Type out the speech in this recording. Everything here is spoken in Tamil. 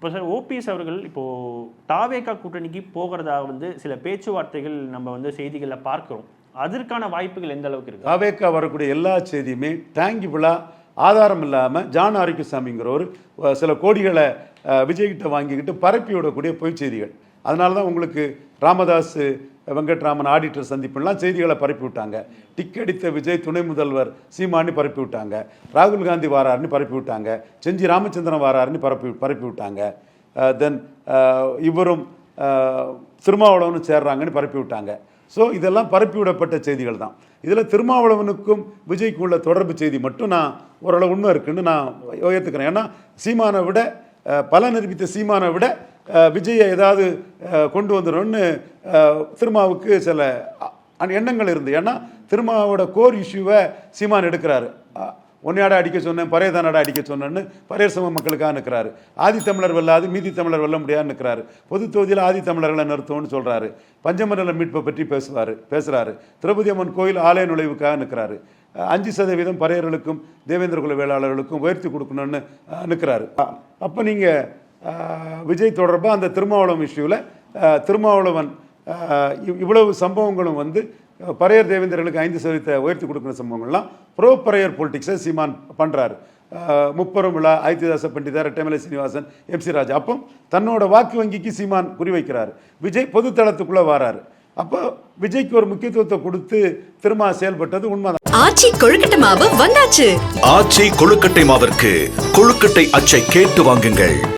இப்போ சார் ஓபிஎஸ் அவர்கள் இப்போது தாவேகா கூட்டணிக்கு போகிறதா வந்து சில பேச்சுவார்த்தைகள் நம்ம வந்து செய்திகளில் பார்க்குறோம். அதற்கான வாய்ப்புகள் எந்த அளவுக்கு இருக்குது? தாவேகா வரக்கூடிய எல்லா செய்தியுமே டேங்கிபிளாக ஆதாரம் இல்லாமல் ஜான் ஆரோக்கியசாமிங்கிறவர் சில கோடிகளை விஜய்கிட்ட வாங்கிக்கிட்டு பரப்பி விடக்கூடிய பொய் செய்திகள். அதனால தான் உங்களுக்கு ராமதாஸ் வெங்கட்ராமன் ஆடிட்டர் சந்திப்புலாம் செய்திகளை பரப்பி விட்டாங்க. டிக்கெடித்த விஜய் துணை முதல்வர் சீமானி பரப்பி விட்டாங்க, ராகுல் காந்தி வாராருன்னு பரப்பி விட்டாங்க, செஞ்சி ராமச்சந்திரன் வாராருன்னு பரப்பி விட்டாங்க, தென் இவரும் திருமாவளவனும் சேர்றாங்கன்னு பரப்பி விட்டாங்க. ஸோ இதெல்லாம் பரப்பி விடப்பட்ட செய்திகள் தான். இதில் திருமாவளவனுக்கும் விஜய்க்கும் உள்ள தொடர்பு செய்தி மட்டும் நான் ஓரளவு உண்மை இருக்குன்னு நான் ஏற்றுக்கிறேன். ஏன்னா சீமானை விட பல நிரூபித்த சீமானை விட விஜயை ஏதாவது கொண்டு வந்துடணும்னு திருமாவுக்கு சில எண்ணங்கள் இருந்து. ஏன்னா திருமாவோட கோர் இஷ்யூவை சீமான் எடுக்கிறாரு. ஒன்னையாட அடிக்க சொன்னேன், பரையதானடா அடிக்க சொன்னேன்னு பரையர் சம மக்களுக்காக நிற்கிறாரு. ஆதி தமிழர் வெல்லாது மீதி தமிழர் வெல்ல முடியாதுன்னு நிற்கிறாரு. பொது தொகுதியில் ஆதி தமிழர்களை நிறுத்துவோம்னு சொல்கிறாரு. பஞ்சமண்டல மீட்பை பற்றி பேசுகிறாரு. திரௌபதி அம்மன் கோயில் ஆலய நுழைவுக்காக நிற்கிறாரு. 5% பரையர்களுக்கும் தேவேந்திர குல வேளாளர்களுக்கும் உயர்த்தி கொடுக்கணும்னு நிற்கிறாரு. அப்போ நீங்கள் விஜய் தொடர்பாக அந்த திருமாவளவன் இஷ்யூவில் திருமாவளவன் இவ்வளவு சம்பவங்களும் வந்து பரையர் தேவேந்திரர்களுக்கு 5% உயர்த்தி கொடுக்குற சம்பவங்கள்லாம் ப்ரோ பரையர் பொலிட்டிக்ஸை சீமான் பண்ணுறாரு. முப்பெரும் விழா, ஐத்திதாச பண்டிதர், ரெட்டமலை சீனிவாசன், MC ராஜா. அப்போ தன்னோட வாக்கு வங்கிக்கு சீமான் குறிவைக்கிறார். விஜய் பொதுத்தளத்துக்குள்ளே வராரு. அப்போ விஜய்க்கு ஒரு முக்கியத்துவத்தை கொடுத்து திரும்ப செயல்பட்டது உண்மைதான். ஆச்சி கொழுக்கட்டை மாவு வந்தாச்சு. ஆச்சி கொழுக்கட்டை மாவிற்கு கொழுக்கட்டை அச்சை கேட்டு வாங்குங்கள்.